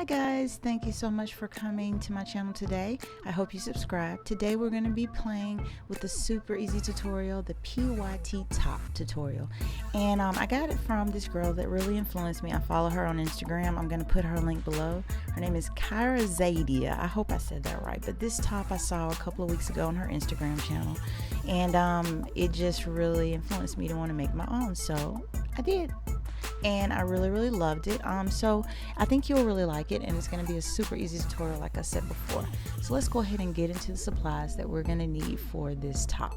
guys, thank you so much for coming to my channel today. I hope you subscribe. Today we're going to be playing with the super easy tutorial, the PYT top tutorial. And I got it from this girl that really influenced me. I follow her on Instagram. I'm going to put her link below. Her name is Kyra Zadia. I hope I said that right. But this top I saw a couple of weeks ago on her Instagram channel. And it just really influenced me to want to make my own. So I did. And I really loved it. So I think you'll really like it, and it's going to be a super easy tutorial like I said before. So let's go ahead and get into the supplies that we're going to need for this top.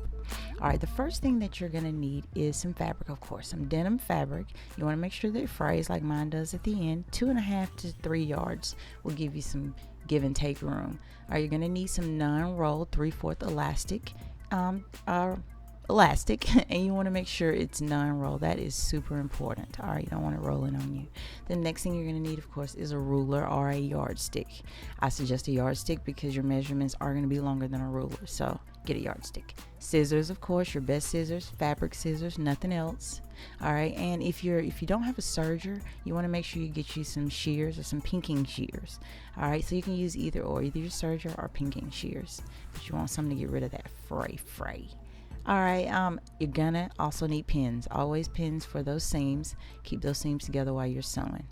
Alright, the first thing that you're going to need is some fabric, of course, some denim fabric. You want to make sure that it frays like mine does at the end. 2.5 to 3 yards will give you some give and take room. Alright, you're going to need some non-rolled 3/4 elastic, and you want to make sure it's non-roll. That is super important. All right, you don't want it rolling on you. The next thing you're going to need, of course, is a ruler or a yardstick. I suggest a yardstick because your measurements are going to be longer than a ruler, so get a yardstick. Scissors, of course, your best scissors, fabric scissors, nothing else. All right, and if you don't have a serger, you want to make sure you get you some shears or some pinking shears. All right, so you can use either your serger or pinking shears, but you want something to get rid of that fray. Alright, you're gonna also need pins. Always pins for those seams. Keep those seams together while you're sewing.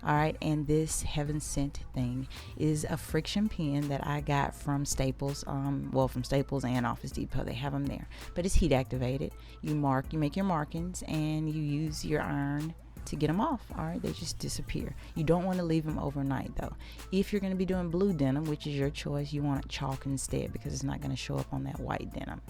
Alright, and this heaven sent thing is a friction pin that I got from Staples. From Staples and Office Depot. They have them there. But it's heat activated. You make your markings and you use your iron to get them off. Alright, they just disappear. You don't want to leave them overnight though. If you're going to be doing blue denim, which is your choice, you want it chalk instead because it's not going to show up on that white denim.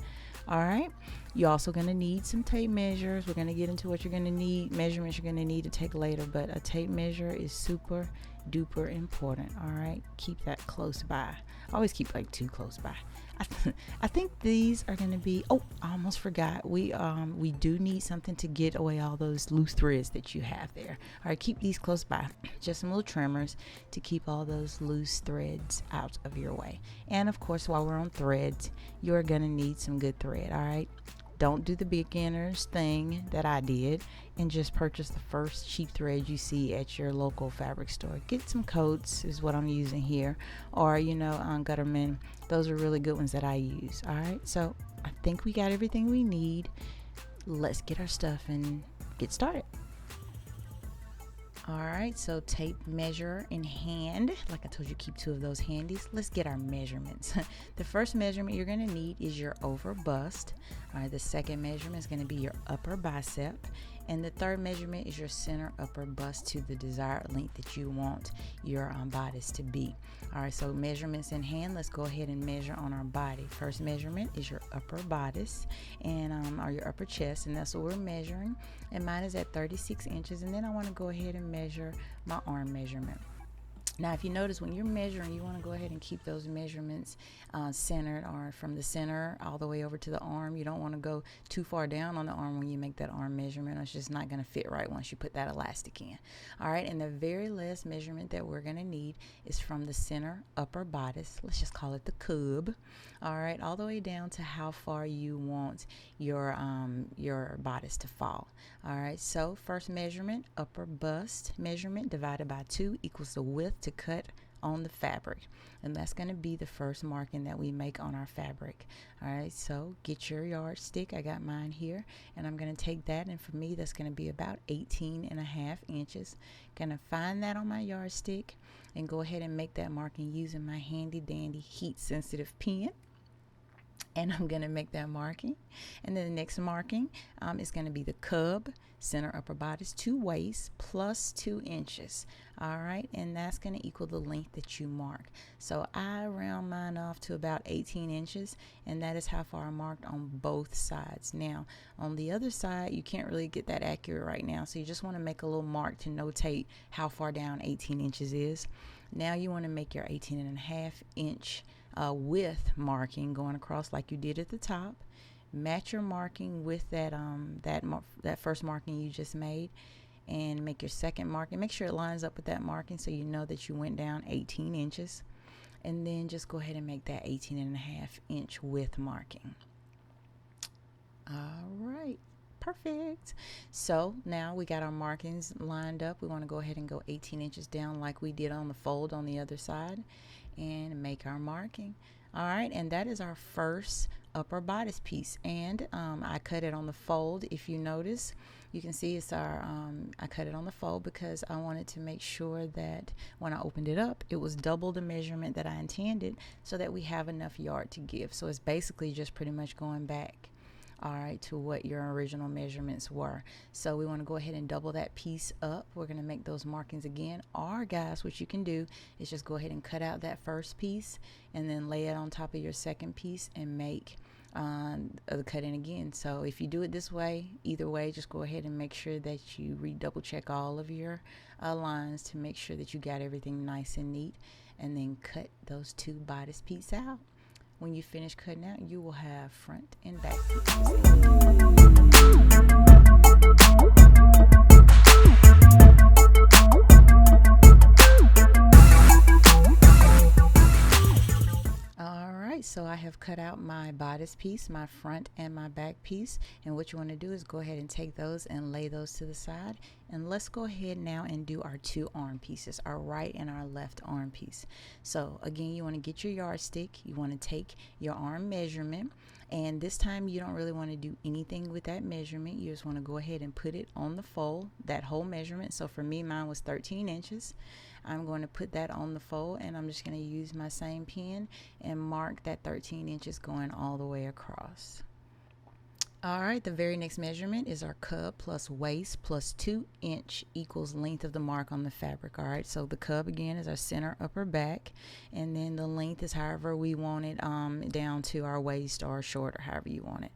Alright, you're also going to need some tape measures. We're going to get into what you're going to need, measurements you're going to need to take later, but a tape measure is super duper important. Alright, keep that close by. Always keep like 2 close by. I think these are going to be, I almost forgot, we do need something to get away all those loose threads that you have there. Alright, keep these close by. Just some little trimmers to keep all those loose threads out of your way. And of course, while we're on threads, you're going to need some good thread. Alright, don't do the beginner's thing that I did and just purchase the first cheap thread you see at your local fabric store. Get some coats is what I'm using here, or on Gutterman. Those are really good ones that I use. Alright, so I think we got everything we need. Let's get our stuff and get started. Alright, so tape measure in hand. Like I told you, keep 2 of those handies. Let's get our measurements. The first measurement you're going to need is your over bust. Alright, the second measurement is going to be your upper bicep. And the third measurement is your center upper bust to the desired length that you want your bodice to be. Alright, so measurements in hand. Let's go ahead and measure on our body. First measurement is your upper bodice and or your upper chest, and that's what we're measuring. And mine is at 36 inches. And then I want to go ahead and measure my arm measurement. Now, if you notice when you're measuring, you want to go ahead and keep those measurements centered, or from the center all the way over to the arm. You don't want to go too far down on the arm when you make that arm measurement. It's just not going to fit right once you put that elastic in. All right, and the very last measurement that we're going to need is from the center upper bodice. Let's just call it the cub. All right, all the way down to how far you want your bodice to fall. All right, so first measurement, upper bust measurement divided by 2 equals the width to cut on the fabric, and that's going to be the first marking that we make on our fabric. All right, so get your yardstick. I got mine here, and I'm going to take that, and for me that's going to be about 18.5 inches. Gonna find that on my yardstick and go ahead and make that marking using my handy dandy heat sensitive pen. And I'm going to make that marking. And then the next marking is going to be the cub, center upper bodice to waist plus 2 inches. All right, and that's going to equal the length that you mark. So I round mine off to about 18 inches, and that is how far I marked on both sides. Now, on the other side, you can't really get that accurate right now, so you just want to make a little mark to notate how far down 18 inches is. Now you want to make your 18.5 inch width marking going across like you did at the top. Match your marking with that first marking you just made, and make your second marking. Make sure it lines up with that marking so you know that you went down 18 inches. And then just go ahead and make that 18.5 inch width marking. All right. Perfect. So now we got our markings lined up. We want to go ahead and go 18 inches down like we did on the fold on the other side and make our marking. All right, and that is our first upper bodice piece, and I cut it on the fold. If you notice, you can see it's our I cut it on the fold because I wanted to make sure that when I opened it up, it was double the measurement that I intended, so that we have enough yard to give. So it's basically just pretty much going back, all right, to what your original measurements were. So we want to go ahead and double that piece up. We're going to make those markings again. Or guys, what you can do is just go ahead and cut out that first piece and then lay it on top of your second piece and make the cutting again. So if you do it this way, either way, just go ahead and make sure that you double check all of your lines to make sure that you got everything nice and neat, and then cut those two bodice pieces out. When you finish cutting out, you will have front and back pieces. So I have cut out my bodice piece, my front and my back piece, and what you want to do is go ahead and take those and lay those to the side. And let's go ahead now and do our two arm pieces, our right and our left arm piece. So again, you want to get your yardstick, you want to take your arm measurement, and this time you don't really want to do anything with that measurement. You just want to go ahead and put it on the fold, that whole measurement. So for me, mine was 13 inches. I'm going to put that on the fold, and I'm just going to use my same pen and mark that 13 inches going all the way across. All right, the very next measurement is our cub plus waist plus 2 inch equals length of the mark on the fabric. All right, so the cub again is our center upper back, and then the length is however we want it down to our waist or short, or however you want it.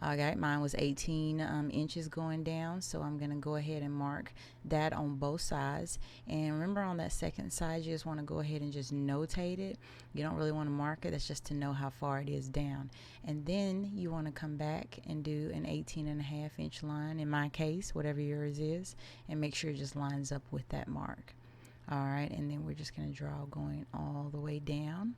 Okay, mine was 18 inches going down, so I'm going to go ahead and mark that on both sides. And remember, on that second side, you just want to go ahead and just notate it. You don't really want to mark it. That's just to know how far it is down. And then you want to come back and do an 18.5 inch line, in my case, whatever yours is, and make sure it just lines up with that mark. All right, and then we're just going to draw going all the way down.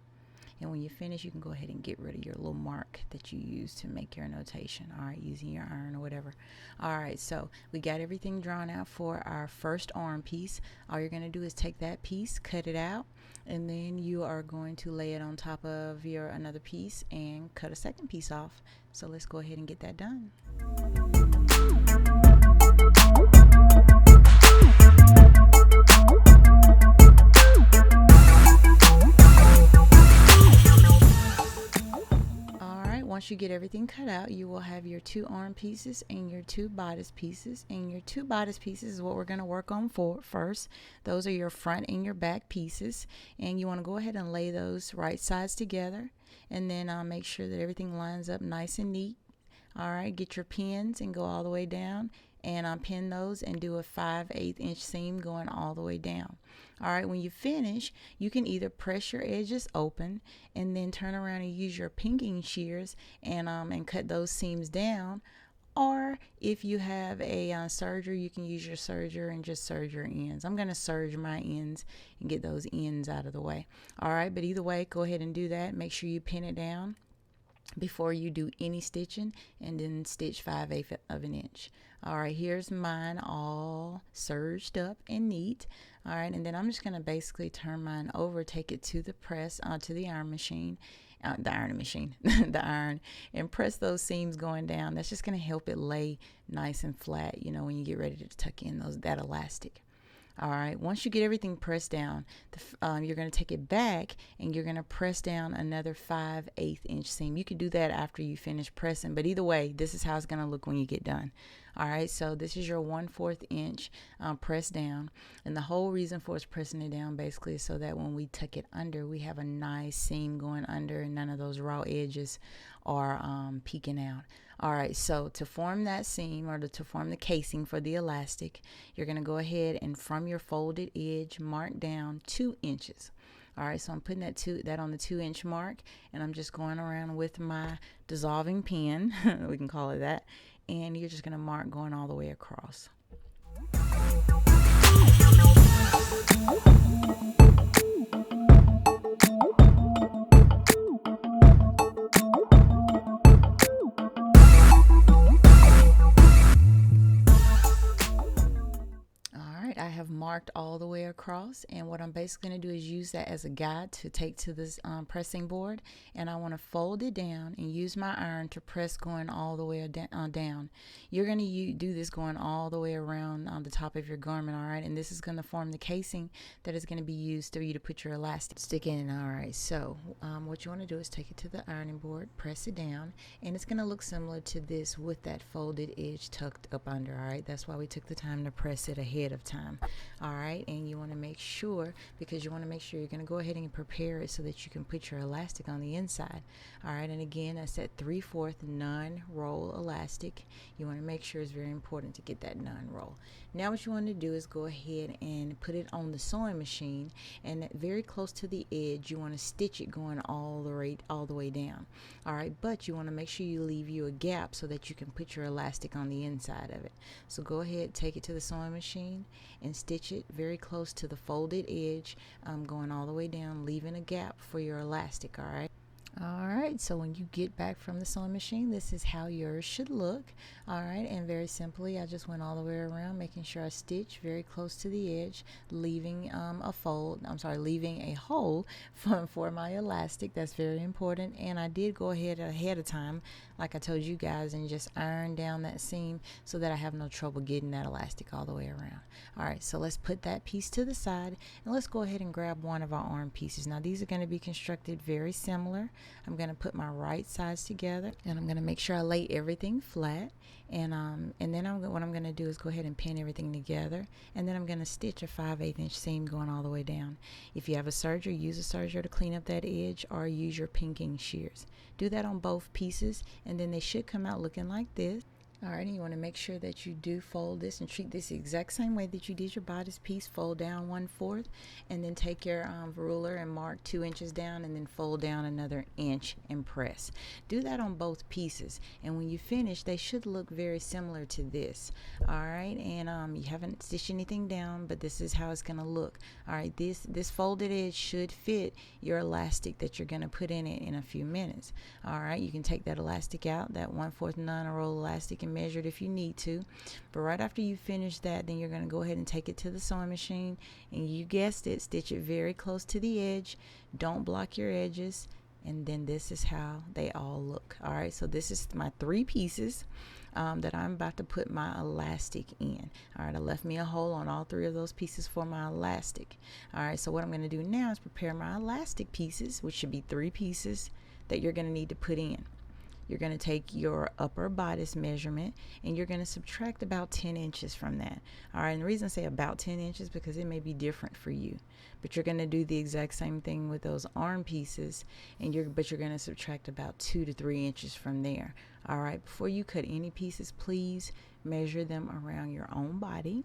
And when you finish, you can go ahead and get rid of your little mark that you use to make your notation, all right, using your iron or whatever. All right, so we got everything drawn out for our first arm piece. All you're going to do is take that piece, cut it out, and then you are going to lay it on top of your another piece and cut a second piece off. So let's go ahead and get that done. Once you get everything cut out, you will have your two arm pieces and your two bodice pieces. And your two bodice pieces is what we're going to work on first. Those are your front and your back pieces. And you want to go ahead and lay those right sides together. And then make sure that everything lines up nice and neat. All right, get your pins and go all the way down. And pin those and do a 5/8 inch seam going all the way down. All right, when you finish, you can either press your edges open and then turn around and use your pinking shears and cut those seams down. Or if you have a serger, you can use your serger and just serge your ends. I'm going to serge my ends and get those ends out of the way. All right, but either way, go ahead and do that. Make sure you pin it down before you do any stitching, and then stitch 5/8 of an inch. All right, here's mine all serged up and neat. All right, and then I'm just going to basically turn mine over, take it to the press, to the iron machine, the iron, and press those seams going down. That's just going to help it lay nice and flat, you know, when you get ready to tuck in that elastic. All right, once you get everything pressed down, you're going to take it back and you're going to press down another 5/8 inch seam. You can do that after you finish pressing, but either way, this is how it's going to look when you get done. All right, so this is your 1/4 inch press down, and the whole reason for us pressing it down basically is so that when we tuck it under, we have a nice seam going under and none of those raw edges are peeking out. All right, so to form that seam, or to form the casing for the elastic, you're going to go ahead and from your folded edge mark down 2 inches. All right, so I'm putting that on the 2 inch mark, and I'm just going around with my dissolving pen, we can call it that, and you're just going to mark going all the way across. have marked all the way across, and what I'm basically going to do is use that as a guide to take to this pressing board, and I want to fold it down and use my iron to press going all the way down. You're going to do this going all the way around on the top of your garment, all right, and this is going to form the casing that is going to be used for you to put your elastic stick in. All right, so what you want to do is take it to the ironing board, press it down, and it's going to look similar to this with that folded edge tucked up under. All right, that's why we took the time to press it ahead of time. All right, and you want to make sure, because you want to make sure you're going to go ahead and prepare it so that you can put your elastic on the inside. All right, and again, that's that 3/4 non-roll elastic. You want to make sure, it's very important to get that non-roll. Now what you want to do is go ahead and put it on the sewing machine, and very close to the edge you want to stitch it going all the way down. All right, but you want to make sure you leave you a gap so that you can put your elastic on the inside of it. So go ahead, take it to the sewing machine and stitch it very close to the folded edge, going all the way down, leaving a gap for your elastic. All right. All right, so when you get back from the sewing machine, this is how yours should look. All right, and very simply, I just went all the way around, making sure I stitch very close to the edge, leaving leaving a hole for my elastic. That's very important. And I did go ahead of time, like I told you guys, and just iron down that seam so that I have no trouble getting that elastic all the way around. All right, so let's put that piece to the side, and let's go ahead and grab one of our arm pieces. Now these are going to be constructed very similar. I'm going to put my right sides together, and I'm going to make sure I lay everything flat, and then what I'm going to do is go ahead and pin everything together, and then I'm going to stitch a 5/8 inch seam going all the way down. If you have a serger, use a serger to clean up that edge, or use your pinking shears. Do that on both pieces, and then they should come out looking like this. Alright, and you want to make sure that you do fold this and treat this the exact same way that you did your bodice piece. Fold down 1/4, and then take your ruler and mark 2 inches down, and then fold down another inch and press. Do that on both pieces, and when you finish, they should look very similar to this. Alright, and you haven't stitched anything down, but this is how it's going to look. Alright, this folded edge should fit your elastic that you're going to put in it in a few minutes. Alright, you can take that elastic out, that 1/4 non-roll elastic, and measure it if you need to. But right after you finish that, then you're going to go ahead and take it to the sewing machine, and you guessed it, stitch it very close to the edge. Don't block your edges, and then this is how they all look. All right, so this is my 3 pieces that I'm about to put my elastic in. All right, I left me a hole on all 3 of those pieces for my elastic. All right, so what I'm going to do now is prepare my elastic pieces, which should be 3 pieces that you're going to need to put in. You're going to take your upper bodice measurement, and you're going to subtract about 10 inches from that. All right, and the reason I say about 10 inches because it may be different for you, but you're going to do the exact same thing with those arm pieces, and you're going to subtract about 2 to 3 inches from there. All right, before you cut any pieces, please measure them around your own body.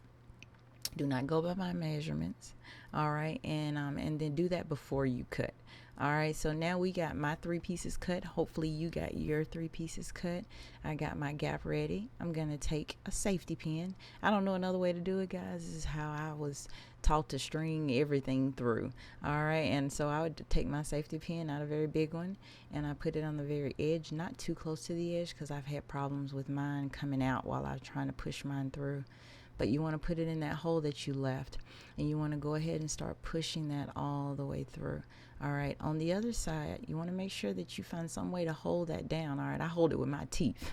Do not go by my measurements. All right, and then do that before you cut. All right, so now we got my 3 pieces cut. Hopefully you got your 3 pieces cut. I got my gap ready. I'm gonna take a safety pin. I don't know another way to do it, guys. This is how I was taught to string everything through. All right, and so I would take my safety pin, not a very big one, and I put it on the very edge, not too close to the edge, because I've had problems with mine coming out while I was trying to push mine through. But you want to put it in that hole that you left, and you want to go ahead and start pushing that all the way through. All right, on the other side, you want to make sure that you find some way to hold that down. All right, I hold it with my teeth,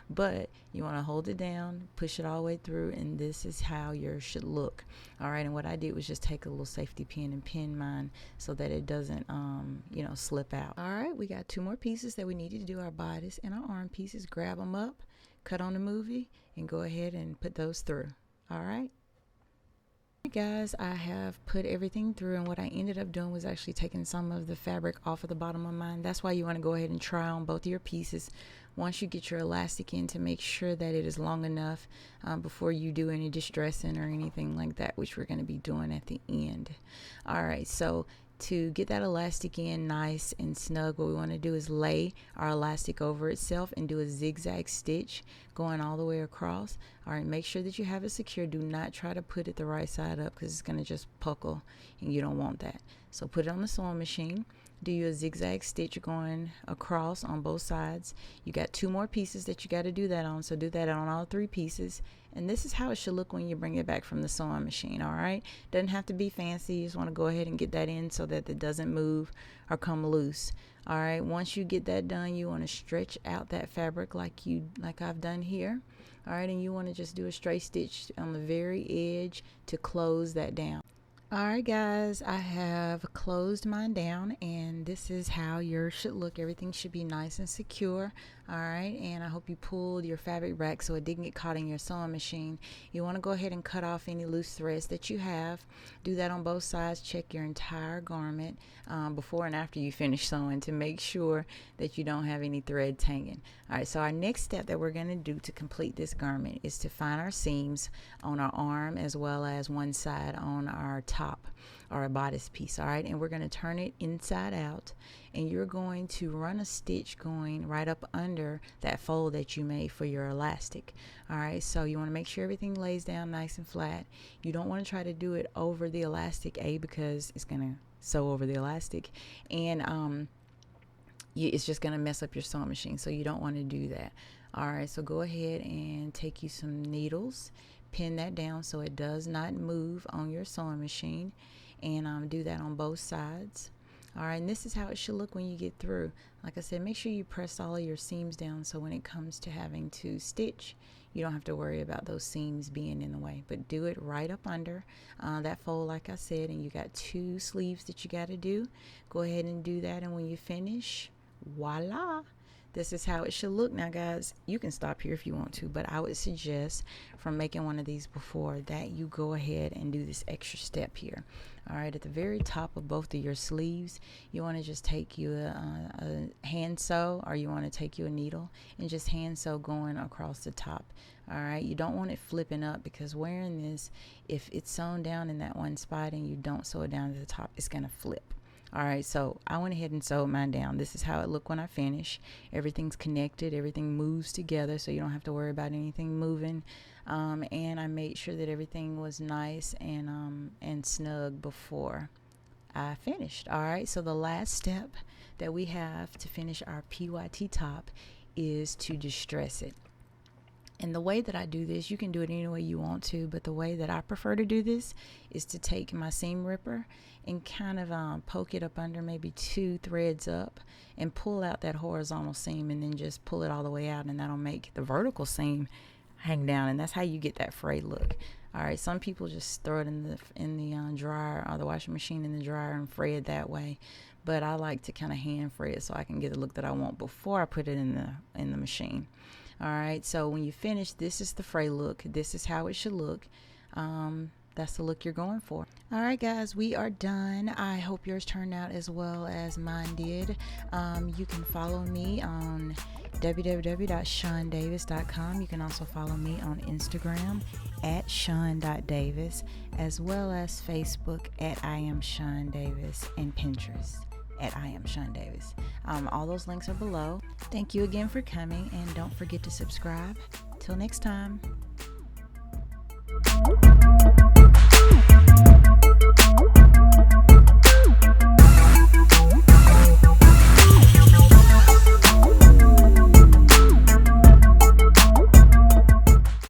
but you want to hold it down, push it all the way through, and this is how yours should look. All right, and what I did was just take a little safety pin and pin mine so that it doesn't slip out. All right, we got 2 more pieces that we needed to do our bodice and our arm pieces. Grab them up, cut on the movie, and go ahead and put those through. All right. Guys, I have put everything through, and what I ended up doing was actually taking some of the fabric off of the bottom of mine. That's why you want to go ahead and try on both of your pieces once you get your elastic in, to make sure that it is long enough before you do any distressing or anything like that, which we're going to be doing at the end. All right, so to get that elastic in nice and snug, what we want to do is lay our elastic over itself and do a zigzag stitch going all the way across. All right, make sure that you have it secure. Do not try to put it the right side up, because it's going to just puckle, and you don't want that. So put it on the sewing machine. do you a zigzag stitch going across on both sides. You got 2 more pieces that you got to do that on, so do that on all 3 pieces. And this is how it should look when you bring it back from the sewing machine. All right, doesn't have to be fancy. You just want to go ahead and get that in so that it doesn't move or come loose. All right, once you get that done, you want to stretch out that fabric like I've done here. All right, and you want to just do a straight stitch on the very edge to close that down. All right, guys, I have closed mine down, and this is how yours should look. Everything should be nice and secure. All right, and I hope you pulled your fabric back so it didn't get caught in your sewing machine. You want to go ahead and cut off any loose threads that you have. Do that on both sides. Check your entire garment before and after you finish sewing to make sure that you don't have any threads hanging. All right, so our next step that we're going to do to complete this garment is to find our seams on our arm as well as one side on our top or a bodice piece. All right, and we're going to turn it inside out, and you're going to run a stitch going right up under that fold that you made for your elastic. All right, so you want to make sure everything lays down nice and flat. You don't want to try to do it over the elastic, because it's going to sew over the elastic, and it's just going to mess up your sewing machine, so you don't want to do that. All right, so go ahead and take you some needles, pin that down so it does not move on your sewing machine, and do that on both sides. All right, and this is how it should look when you get through. Like I said, make sure you press all of your seams down so when it comes to having to stitch, you don't have to worry about those seams being in the way. But do it right up under that fold, like I said, and you got 2 sleeves that you got to do. Go ahead and do that, and when you finish, voila, this is how it should look. Now, guys, you can stop here if you want to, but I would suggest, from making one of these before, that you go ahead and do this extra step here. All right, at the very top of both of your sleeves, you want to just take you a hand sew, or you want to take you a needle and just hand sew going across the top. All right, you don't want it flipping up, because wearing this, if it's sewn down in that one spot and you don't sew it down to the top, it's going to flip. All right, so I went ahead and sewed mine down. This is how it looked when I finish. Everything's connected, everything moves together, so you don't have to worry about anything moving. And I made sure that everything was nice and snug before I finished. All right, so the last step that we have to finish our PYT top is to distress it. And the way that I do this, you can do it any way you want to, but the way that I prefer to do this is to take my seam ripper and kind of poke it up under, maybe 2 threads up, and pull out that horizontal seam, and then just pull it all the way out, and that'll make the vertical seam hang down, and that's how you get that frayed look. All right, some people just throw it in the dryer, or the washing machine in the dryer, and fray it that way, but I like to kind of hand fray it so I can get the look that I want before I put it in the machine. All right, so when you finish, this is the fray look. This is how it should look. That's the look you're going for. All right, guys, we are done. I hope yours turned out as well as mine did. You can follow me on www.shundavis.com. You can also follow me on Instagram at shun.davis, as well as Facebook at I am Shun Davis, and Pinterest at I am Shun Davis. All those links are below. Thank you again for coming, and don't forget to subscribe. Till next time.